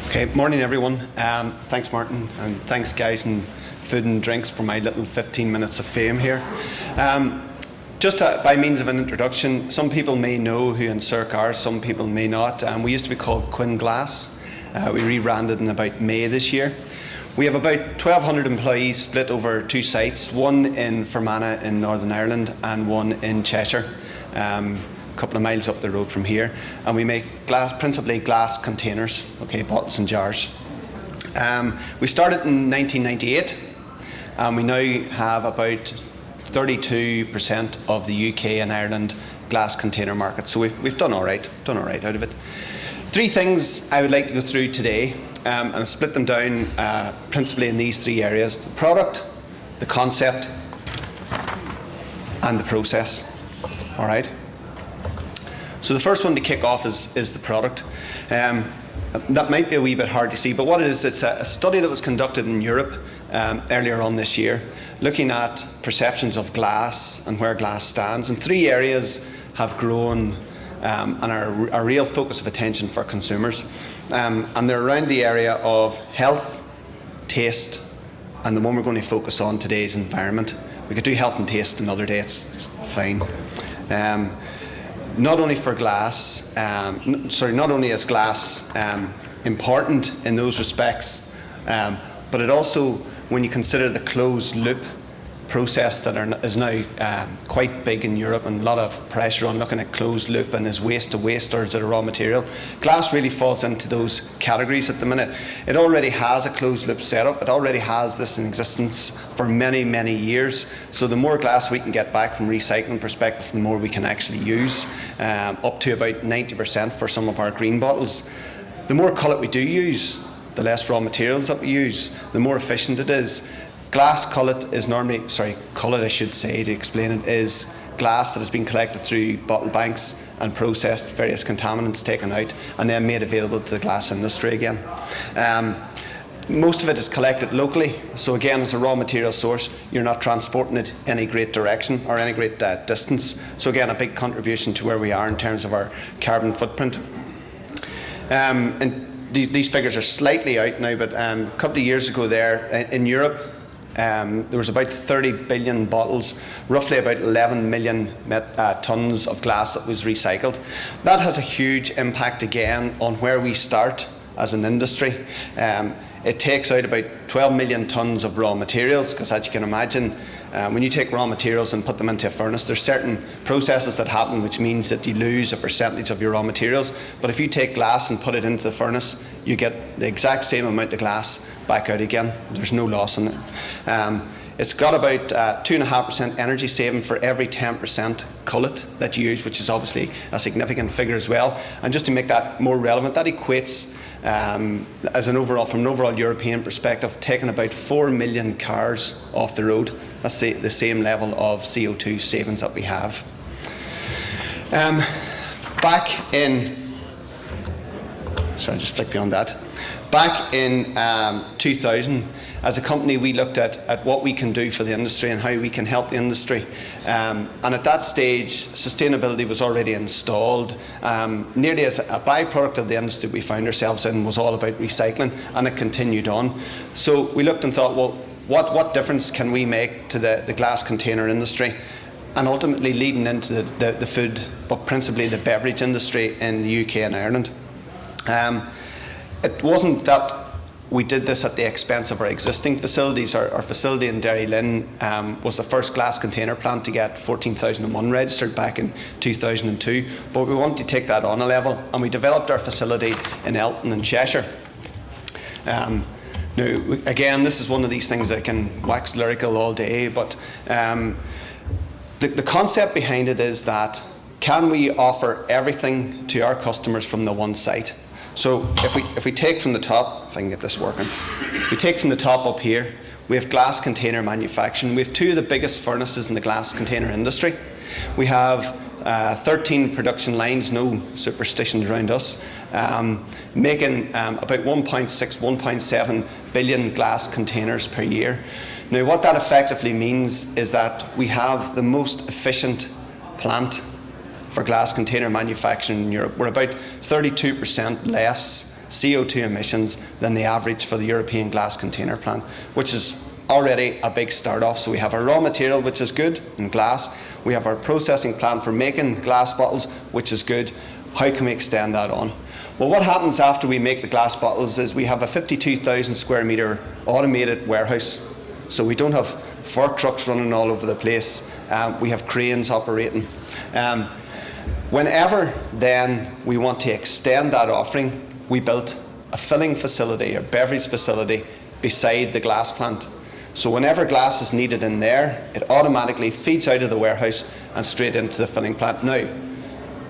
Okay, morning everyone. Thanks Martin, and thanks guys in food and drinks for my little 15 minutes of fame here. Just by means of an introduction, some people may know who Encirc are, some people may not. We used to be called Quinn Glass. We rebranded in about May this year. We have about 1,200 employees split over two sites, one in Fermanagh in Northern Ireland and one in Cheshire, a couple of miles up the road from here. And we make principally glass containers, okay, bottles and jars. We started in 1998 and we now have about 32% of the UK and Ireland glass container market. So we've done all right out of it. Three things I would like to go through today, and I'll split them down principally in these three areas: the product, the concept, and the process. All right. So the first one to kick off is the product. That might be a wee bit hard to see, but what it is, it's a study that was conducted in Europe earlier on this year, looking at perceptions of glass and where glass stands. And three areas have grown and are a real focus of attention for consumers. And they're around the area of health, taste, and the one we're going to focus on today is environment. We could do health and taste another day, it's fine. Not only for glass, not only is glass important in those respects, but it also, when you consider the closed loop process that is now quite big in Europe, and a lot of pressure on looking at closed loop and is waste to waste or is it a raw material. Glass really falls into those categories at the minute. It already has a closed loop setup. It already has this in existence for many, many years. So the more glass we can get back from recycling perspective, the more we can actually use, up to about 90% for some of our green bottles. The more cullet we do use, the less raw materials that we use, the more efficient it is. Glass cullet is normally, cullet I should say to explain it, is glass that has been collected through bottle banks and processed, various contaminants taken out, and then made available to the glass industry again. Most of it is collected locally, so again, as a raw material source, you're not transporting it any great direction or any great distance. So again, a big contribution to where we are in terms of our carbon footprint. And these figures are slightly out now, but a couple of years ago there, in Europe, there was about 30 billion bottles, roughly about 11 million tonnes of glass that was recycled. That has a huge impact again on where we start as an industry. It takes out about 12 million tonnes of raw materials, because as you can imagine, when you take raw materials and put them into a furnace, there's certain processes that happen which means that you lose a percentage of your raw materials. But if you take glass and put it into the furnace, you get the exact same amount of glass back out again. There's no loss in it. It's got about 2.5% energy saving for every 10% cullet that you use, which is obviously a significant figure as well. And just to make that more relevant, that equates from an overall European perspective, taking about 4 million cars off the road. That's the same level of CO2 savings that we have. Back in 2000, as a company, we looked at what we can do for the industry and how we can help the industry. And at that stage, sustainability was already installed. Nearly as a byproduct of the industry we found ourselves in was all about recycling, and it continued on. So we looked and thought, well, what difference can we make to the glass container industry? And ultimately leading into the food, but principally the beverage industry in the UK and Ireland. It wasn't that we did this at the expense of our existing facilities. Our facility in Derry Lynn was the first glass container plant to get 14001 registered back in 2002, but we wanted to take that on a level, and we developed our facility in Elton in Cheshire. Now, again, this is one of these things that can wax lyrical all day, but the concept behind it is that, can we offer everything to our customers from the one site? So if we take from the top, if I can get this working, we take from the top up here, we have glass container manufacturing. We have two of the biggest furnaces in the glass container industry. We have 13 production lines, no superstitions around us, making about 1.6, 1.7 billion glass containers per year. Now, what that effectively means is that we have the most efficient plant for glass container manufacturing in Europe. We're about 32% less CO2 emissions than the average for the European glass container plant, which is already a big start off. So we have our raw material, which is good in glass. We have our processing plant for making glass bottles, which is good. How can we extend that on? Well, what happens after we make the glass bottles is we have a 52,000 square metre automated warehouse. So we don't have fork trucks running all over the place. We have cranes operating. Whenever then we want to extend that offering, we built a filling facility or beverage facility beside the glass plant. So whenever glass is needed in there, it automatically feeds out of the warehouse and straight into the filling plant. Now,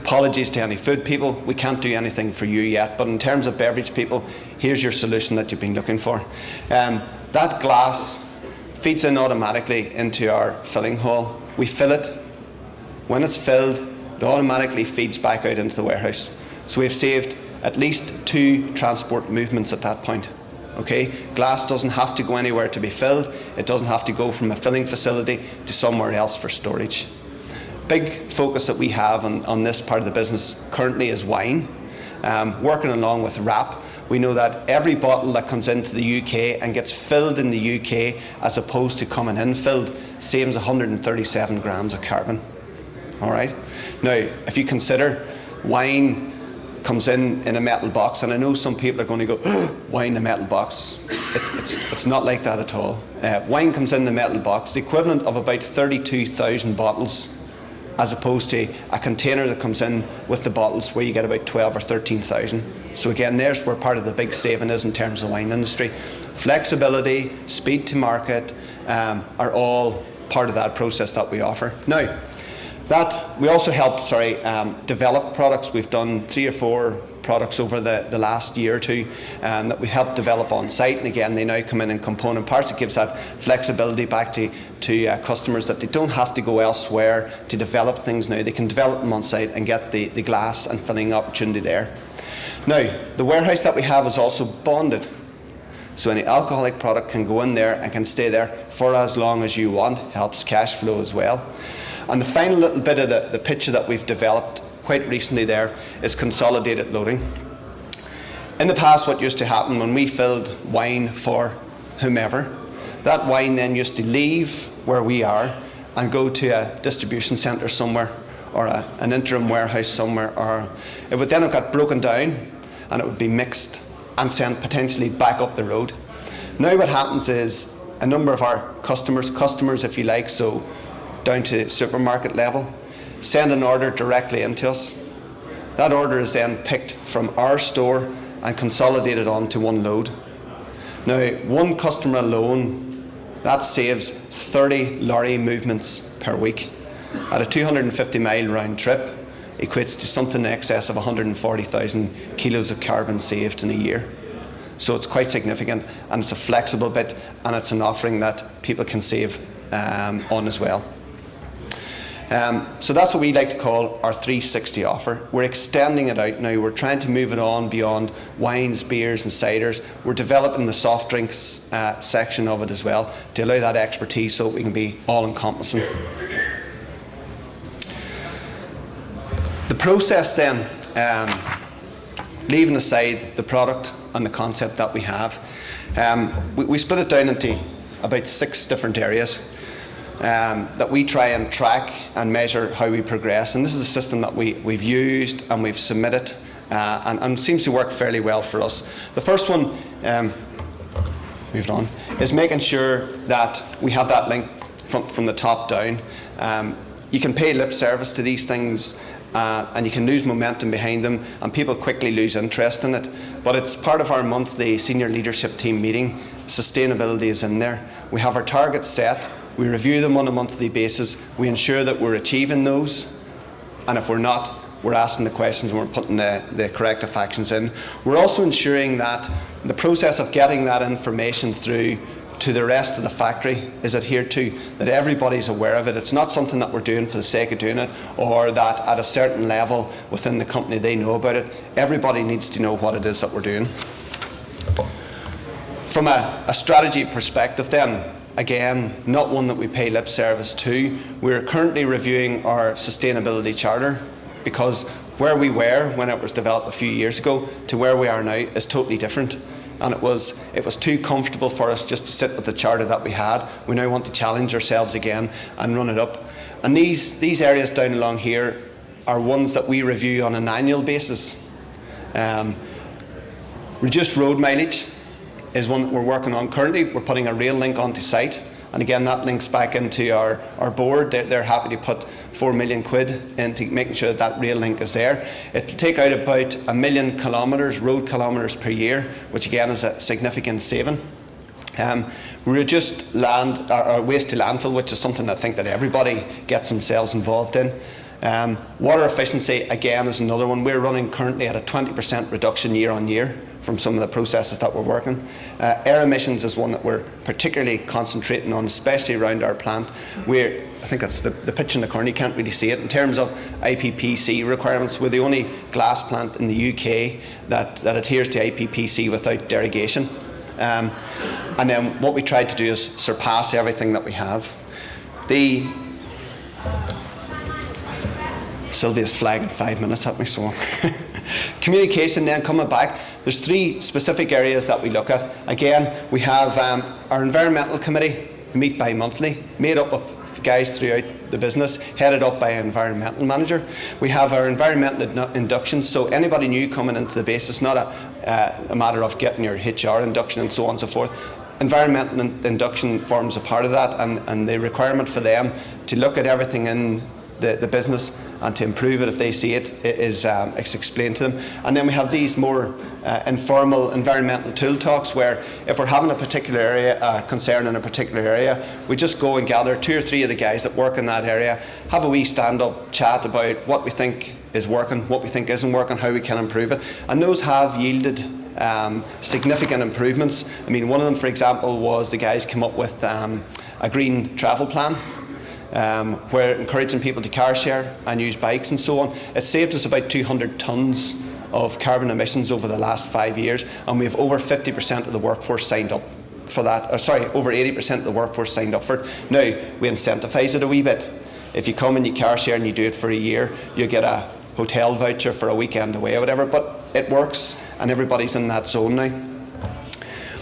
apologies to any food people, we can't do anything for you yet, but in terms of beverage people, here's your solution that you've been looking for. That glass feeds in automatically into our filling hall. We fill it. When it's filled, it automatically feeds back out into the warehouse. So we've saved at least 2 transport movements at that point. Okay, glass doesn't have to go anywhere to be filled. It doesn't have to go from a filling facility to somewhere else for storage. Big focus that we have on this part of the business currently is wine. Working along with wrap, we know that every bottle that comes into the UK and gets filled in the UK as opposed to coming in filled saves 137 grams of carbon. All right. Now, if you consider wine comes in a metal box, and I know some people are going to go, oh, wine in a metal box. It's not like that at all. Wine comes in the metal box, the equivalent of about 32,000 bottles, as opposed to a container that comes in with the bottles where you get about 12 or 13,000. So again, there's where part of the big saving is in terms of the wine industry. Flexibility, speed to market are all part of that process that we offer. Now, that we also help develop products. We've done 3 or 4 products over the last year or two that we helped develop on site, and again they now come in component parts. It gives that flexibility back to customers that they don't have to go elsewhere to develop things now. They can develop them on site and get the glass and filling opportunity there. Now, the warehouse that we have is also bonded, so any alcoholic product can go in there and can stay there for as long as you want. Helps cash flow as well. And the final little bit of the picture that we've developed quite recently there is consolidated loading. In the past, what used to happen when we filled wine for whomever, that wine then used to leave where we are and go to a distribution centre somewhere, or an interim warehouse somewhere, or it would then have got broken down and it would be mixed and sent potentially back up the road. Now what happens is a number of our customers if you like, so down to supermarket level, send an order directly into us. That order is then picked from our store and consolidated onto one load. Now, one customer alone, that saves 30 lorry movements per week. At a 250-mile round trip, equates to something in excess of 140,000 kilos of carbon saved in a year. So it's quite significant, and it's a flexible bit, and it's an offering that people can save on as well. So that's what we like to call our 360 offer. We're extending it out now. We're trying to move it on beyond wines, beers and ciders. We're developing the soft drinks section of it as well to allow that expertise so we can be all-encompassing. The process then, leaving aside the product and the concept that we have, we split it down into about 6 different areas. That we try and track and measure how we progress, and this is a system that we've used and we've submitted and seems to work fairly well for us. The first one, moved on, is making sure that we have that link from the top down. You can pay lip service to these things and you can lose momentum behind them, and people quickly lose interest in it, but it's part of our monthly senior leadership team meeting. Sustainability is in there. We have our targets set. We review them on a monthly basis. We ensure that we're achieving those, and if we're not, we're asking the questions and we're putting the corrective actions in. We're also ensuring that the process of getting that information through to the rest of the factory is adhered to, that everybody's aware of it. It's not something that we're doing for the sake of doing it, or that at a certain level within the company they know about it. Everybody needs to know what it is that we're doing. From a strategy perspective then, again, not one that we pay lip service to. We're currently reviewing our sustainability charter because where we were when it was developed a few years ago to where we are now is totally different. And it was too comfortable for us just to sit with the charter that we had. We now want to challenge ourselves again and run it up. And these areas down along here are ones that we review on an annual basis. Reduced road mileage is one that we're working on currently. We're putting a rail link onto site, and again that links back into our board. They're happy to put £4 million into making sure that rail link is there. It'll take out about 1 million road kilometres per year, which again is a significant saving. We reduced our waste to landfill, which is something I think that everybody gets themselves involved in. Water efficiency again is another one. We're running currently at a 20% reduction year on year from some of the processes that we're working. Air emissions is one that we're particularly concentrating on, especially around our plant. I think that's the picture in the corner, you can't really see it. In terms of IPPC requirements, we're the only glass plant in the UK that adheres to IPPC without derogation. And then what we tried to do is surpass everything that we have. Sylvia's flagging 5 minutes at me, so. Communication then, coming back, there's 3 specific areas that we look at. Again, we have our environmental committee, meet bi-monthly, made up of guys throughout the business, headed up by an environmental manager. We have our environmental inductions, so anybody new coming into the base, it's not a matter of getting your HR induction and so on and so forth. Environmental induction forms a part of that, and the requirement for them to look at everything in the business and to improve it if they see it is explained to them. And then we have these more informal environmental tool talks, where if we're having a particular area, concern in a particular area, we just go and gather 2 or 3 of the guys that work in that area, have a wee stand-up chat about what we think is working, what we think isn't working, how we can improve it. And those have yielded significant improvements. I mean, one of them, for example, was the guys came up with a green travel plan, where encouraging people to car share and use bikes and so on. It saved us about 200 tonnes of carbon emissions over the last 5 years, and we have over 50% of the workforce signed up for that. Over 80% of the workforce signed up for it. Now, we incentivise it a wee bit. If you come and you car share and you do it for a year, you get a hotel voucher for a weekend away or whatever, but it works and everybody's in that zone now.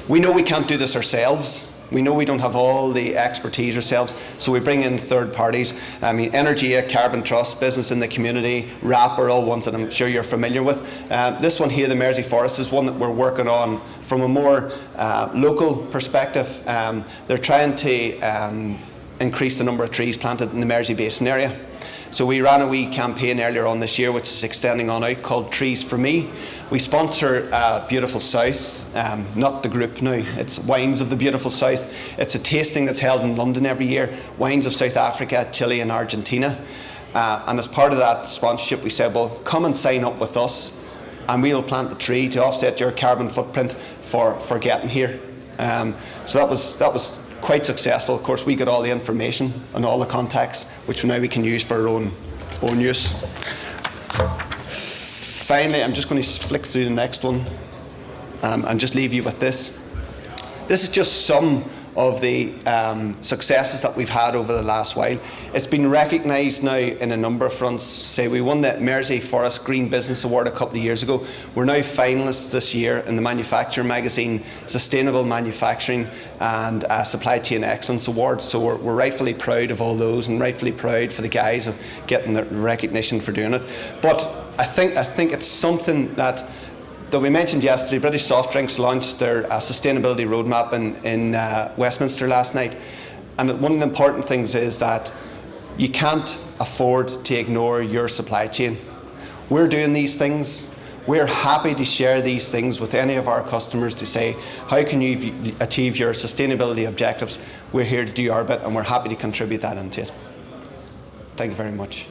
We know we can't do this ourselves. We know we don't have all the expertise ourselves, so we bring in third parties. I mean, Energia, Carbon Trust, Business in the Community, RAP are all ones that I'm sure you're familiar with. This one here, the Mersey Forest, is one that we're working on from a more local perspective. They're trying to increase the number of trees planted in the Mersey Basin area. So we ran a wee campaign earlier on this year, which is extending on out, called Trees for Me. We sponsor Beautiful South, not the group now, it's Wines of the Beautiful South. It's a tasting that's held in London every year, wines of South Africa, Chile and Argentina. And as part of that sponsorship, we said, well, come and sign up with us and we'll plant the tree to offset your carbon footprint for getting here. So that was quite successful. Of course, we got all the information and all the contacts, which now we can use for our own use. Finally, I'm just going to flick through the next one and just leave you with this. This is just some of the successes that we've had over the last while. It's been recognised now in a number of fronts. Say we won the Mersey Forest Green Business Award a couple of years ago. We're now finalists this year in the Manufacturer magazine Sustainable Manufacturing and Supply Chain Excellence Awards. So we're rightfully proud of all those, and rightfully proud for the guys of getting the recognition for doing it. But I think it's something that we mentioned yesterday. British Soft Drinks launched their sustainability roadmap in Westminster last night, and one of the important things is that you can't afford to ignore your supply chain. We're doing these things. We're happy to share these things with any of our customers to say, how can you achieve your sustainability objectives? We're here to do our bit, and we're happy to contribute that into it. Thank you very much.